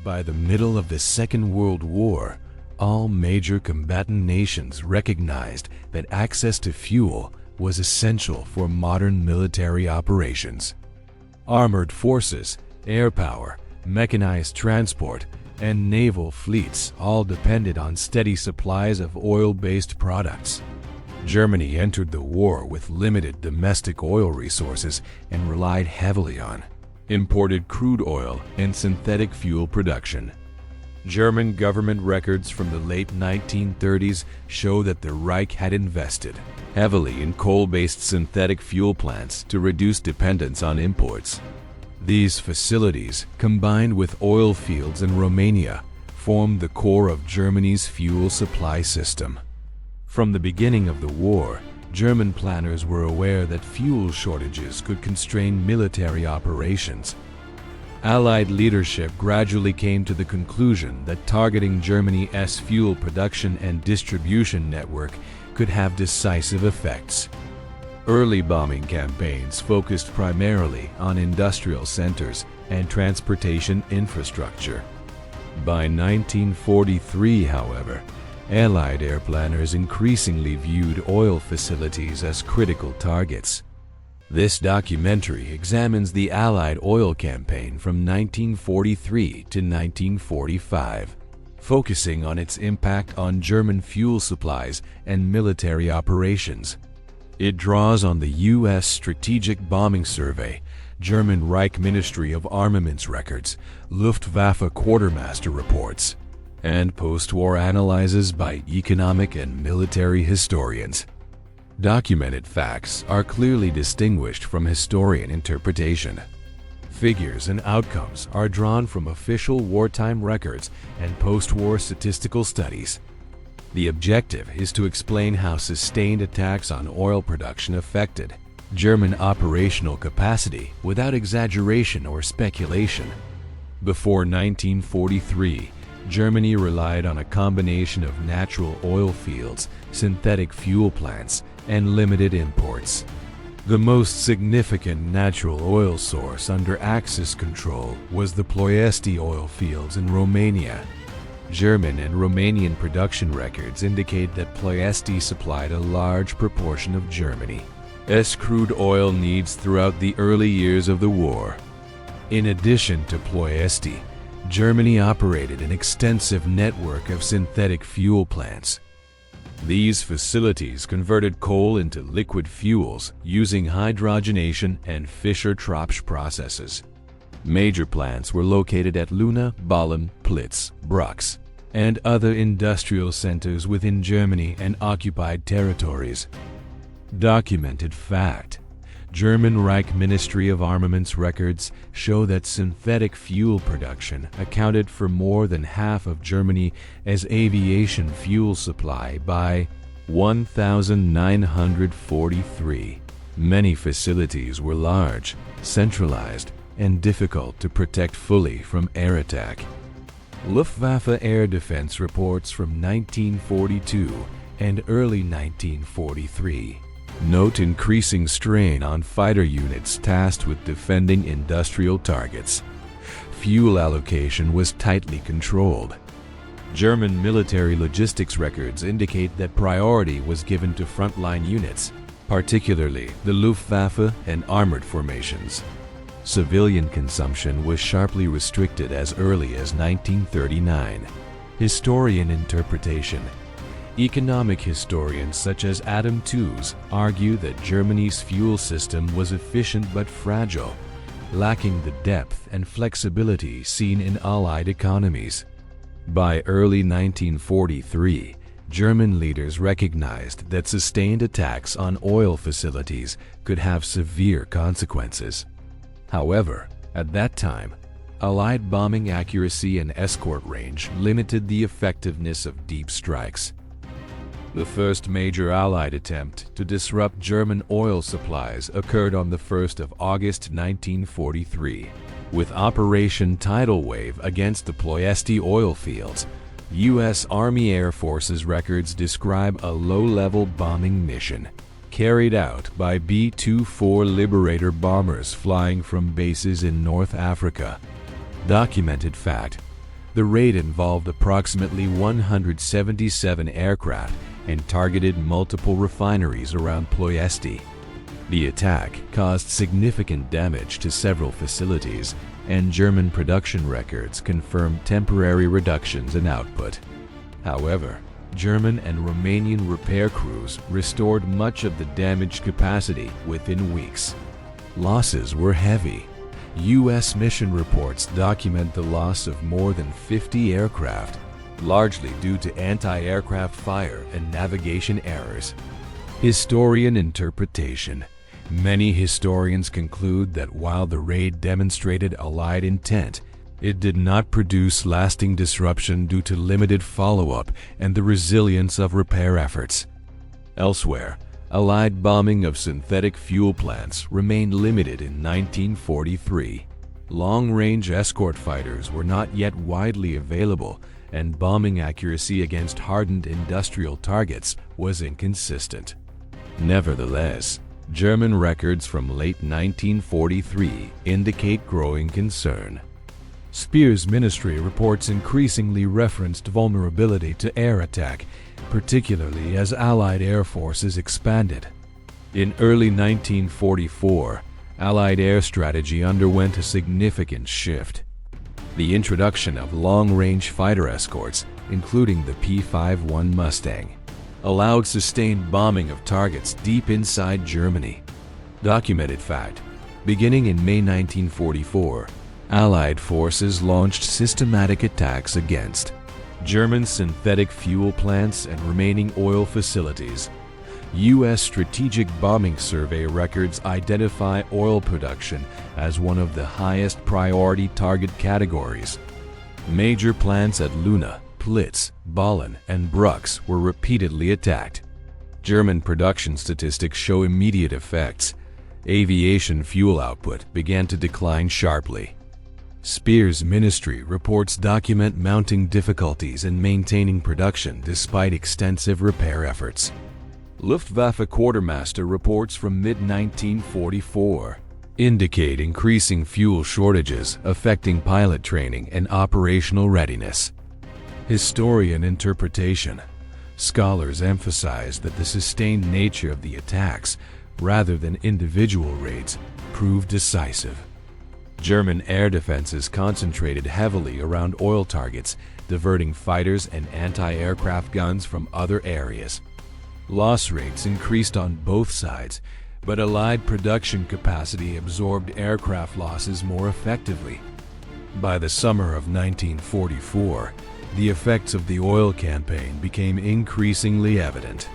By the middle of the Second World War, all major combatant nations recognized that access to fuel was essential for modern military operations. Armored forces, air power, mechanized transport, and naval fleets all depended on steady supplies of oil-based products. Germany entered the war with limited domestic oil resources and relied heavily on imported crude oil and synthetic fuel production. German government records from the late 1930s show that the Reich had invested heavily in coal-based synthetic fuel plants to reduce dependence on imports. These facilities, combined with oil fields in Romania, formed the core of Germany's fuel supply system. From the beginning of the war, German planners were aware that fuel shortages could constrain military operations. Allied leadership gradually came to the conclusion that targeting Germany's fuel production and distribution network could have decisive effects. Early bombing campaigns focused primarily on industrial centers and transportation infrastructure. By 1943, however, Allied air planners increasingly viewed oil facilities as critical targets. This documentary examines the Allied oil campaign from 1943 to 1945, focusing on its impact on German fuel supplies and military operations. It draws on the U.S. Strategic Bombing Survey, German Reich Ministry of Armaments records, Luftwaffe quartermaster reports, and post-war analyses by economic and military historians. Documented facts are clearly distinguished from historian interpretation. Figures and outcomes are drawn from official wartime records and post-war statistical studies. The objective is to explain how sustained attacks on oil production affected German operational capacity without exaggeration or speculation. Before 1943, Germany relied on a combination of natural oil fields, synthetic fuel plants, and limited imports. The most significant natural oil source under Axis control was the Ploiești oil fields in Romania. German and Romanian production records indicate that Ploiești supplied a large proportion of Germany's crude oil needs throughout the early years of the war. In addition to Ploiești, Germany operated an extensive network of synthetic fuel plants. These facilities converted coal into liquid fuels using hydrogenation and Fischer-Tropsch processes. Major plants were located at Leuna, Böhlen, Pölitz, Brux, and other industrial centers within Germany and occupied territories. Documented fact: German Reich Ministry of Armaments records show that synthetic fuel production accounted for more than half of Germany's aviation fuel supply by 1943. Many facilities were large, centralized, and difficult to protect fully from air attack. Luftwaffe air defense reports from 1942 and early 1943 note increasing strain on fighter units tasked with defending industrial targets. Fuel allocation was tightly controlled. German military logistics records indicate that priority was given to frontline units, particularly the Luftwaffe and armored formations. Civilian consumption was sharply restricted as early as 1939. Historian interpretation: economic historians such as Adam Tooze argue that Germany's fuel system was efficient but fragile, lacking the depth and flexibility seen in Allied economies. By early 1943, German leaders recognized that sustained attacks on oil facilities could have severe consequences. However, at that time, Allied bombing accuracy and escort range limited the effectiveness of deep strikes. The first major Allied attempt to disrupt German oil supplies occurred on the 1st of August 1943. With Operation Tidal Wave against the Ploiești oil fields, U.S. Army Air Forces records describe a low-level bombing mission carried out by B-24 Liberator bombers flying from bases in North Africa. Documented fact: The raid involved approximately 177 aircraft and targeted multiple refineries around Ploiești. The attack caused significant damage to several facilities, and German production records confirmed temporary reductions in output. However, German and Romanian repair crews restored much of the damaged capacity within weeks. Losses were heavy. U.S. mission reports document the loss of more than 50 aircraft, largely due to anti-aircraft fire and navigation errors. Historian interpretation. Many historians conclude that while the raid demonstrated Allied intent, it did not produce lasting disruption due to limited follow-up and the resilience of repair efforts. Elsewhere, Allied bombing of synthetic fuel plants remained limited in 1943. Long-range escort fighters were not yet widely available, and bombing accuracy against hardened industrial targets was inconsistent. Nevertheless, German records from late 1943 indicate growing concern. Speer's ministry reports increasingly referenced vulnerability to air attack, particularly as Allied air forces expanded. In early 1944, Allied air strategy underwent a significant shift. The introduction of long-range fighter escorts, including the P-51 Mustang, allowed sustained bombing of targets deep inside Germany. Documented fact: beginning in May 1944, Allied forces launched systematic attacks against German synthetic fuel plants and remaining oil facilities. U.S. Strategic Bombing Survey records identify oil production as one of the highest priority target categories. Major plants at Leuna, Pölitz, Böhlen, and Brux were repeatedly attacked. German production statistics show immediate effects. Aviation fuel output began to decline sharply. Speer's ministry reports document mounting difficulties in maintaining production despite extensive repair efforts. Luftwaffe quartermaster reports from mid-1944 indicate increasing fuel shortages affecting pilot training and operational readiness. Historian interpretation. Scholars emphasize that the sustained nature of the attacks, rather than individual raids, proved decisive. German air defenses concentrated heavily around oil targets, diverting fighters and anti-aircraft guns from other areas. Loss rates increased on both sides, but Allied production capacity absorbed aircraft losses more effectively. By the summer of 1944, the effects of the oil campaign became increasingly evident.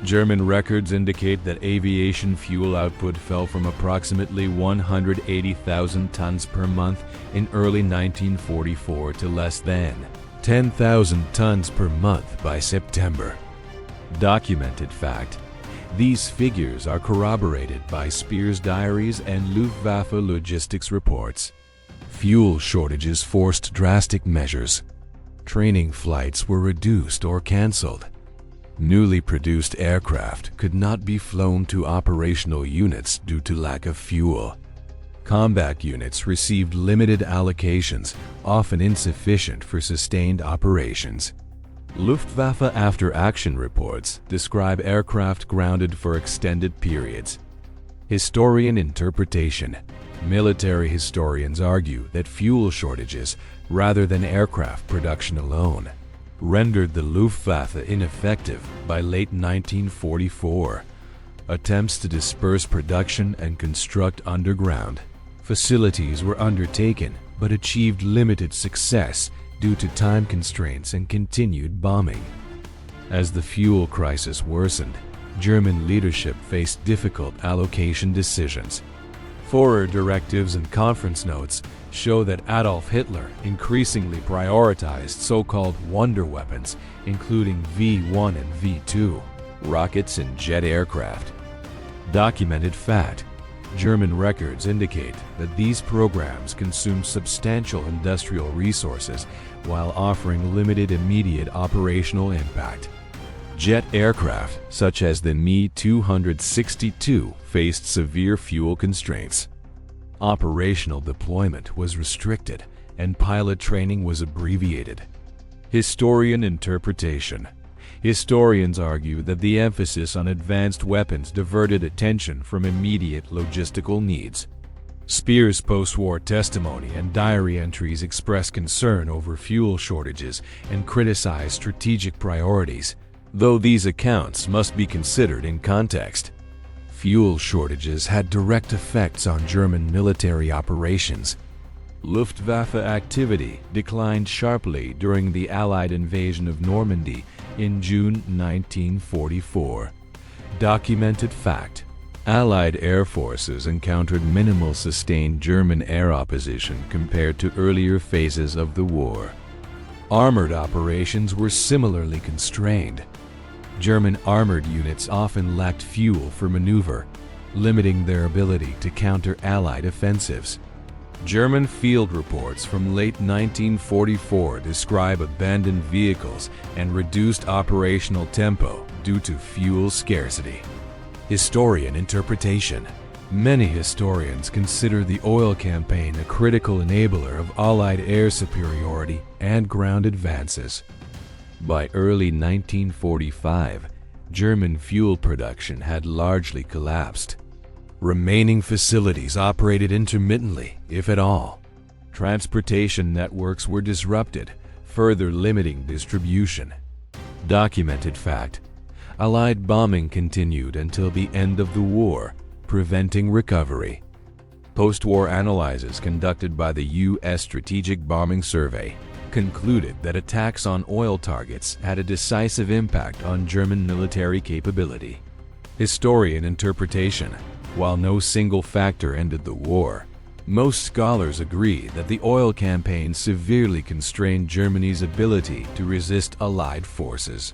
German records indicate that aviation fuel output fell from approximately 180,000 tons per month in early 1944 to less than 10,000 tons per month by September. Documented fact: these figures are corroborated by Speer's diaries and Luftwaffe logistics reports. Fuel shortages forced drastic measures. Training flights were reduced or cancelled. Newly produced aircraft could not be flown to operational units due to lack of fuel. Combat units received limited allocations, often insufficient for sustained operations. Luftwaffe after-action reports describe aircraft grounded for extended periods. Historian interpretation. Military historians argue that fuel shortages, rather than aircraft production alone, rendered the Luftwaffe ineffective by late 1944. Attempts to disperse production and construct underground facilities were undertaken but achieved limited success due to time constraints and continued bombing. As the fuel crisis worsened, German leadership faced difficult allocation decisions. Führer directives and conference notes show that Adolf Hitler increasingly prioritized so-called wonder weapons, including V-1 and V-2, rockets and jet aircraft. Documented fact: German records indicate that these programs consume substantial industrial resources while offering limited immediate operational impact. Jet aircraft, such as the Me-262, faced severe fuel constraints. Operational deployment was restricted, and pilot training was abbreviated. Historian interpretation. Historians argue that the emphasis on advanced weapons diverted attention from immediate logistical needs. Speer's post-war testimony and diary entries express concern over fuel shortages and criticize strategic priorities, though these accounts must be considered in context. Fuel shortages had direct effects on German military operations. Luftwaffe activity declined sharply during the Allied invasion of Normandy in June 1944. Documented fact: Allied air forces encountered minimal sustained German air opposition compared to earlier phases of the war. Armored operations were similarly constrained. German armored units often lacked fuel for maneuver, limiting their ability to counter Allied offensives. German field reports from late 1944 describe abandoned vehicles and reduced operational tempo due to fuel scarcity. Historian interpretation. Many historians consider the oil campaign a critical enabler of Allied air superiority and ground advances. By early 1945, German fuel production had largely collapsed. Remaining facilities operated intermittently, if at all. Transportation networks were disrupted, further limiting distribution. Documented fact: Allied bombing continued until the end of the war, preventing recovery. Post-war analyses conducted by the U.S. Strategic Bombing Survey concluded that attacks on oil targets had a decisive impact on German military capability. Historian interpretation. While no single factor ended the war, most scholars agree that the oil campaign severely constrained Germany's ability to resist Allied forces.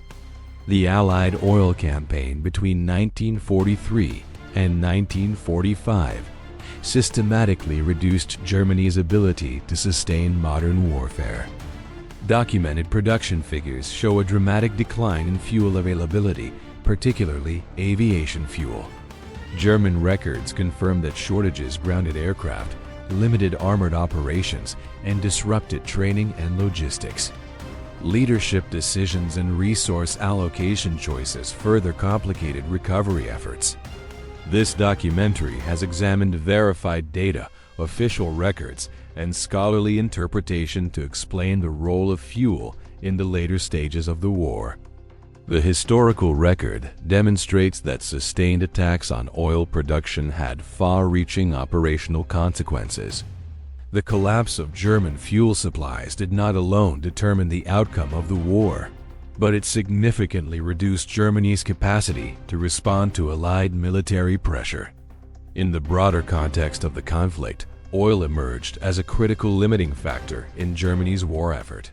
The Allied oil campaign between 1943 and 1945 systematically reduced Germany's ability to sustain modern warfare. Documented production figures show a dramatic decline in fuel availability, particularly aviation fuel. German records confirm that shortages grounded aircraft, limited armored operations, and disrupted training and logistics. Leadership decisions and resource allocation choices further complicated recovery efforts. This documentary has examined verified data, official records, and scholarly interpretation to explain the role of fuel in the later stages of the war. The historical record demonstrates that sustained attacks on oil production had far-reaching operational consequences. The collapse of German fuel supplies did not alone determine the outcome of the war, but it significantly reduced Germany's capacity to respond to Allied military pressure. In the broader context of the conflict, oil emerged as a critical limiting factor in Germany's war effort.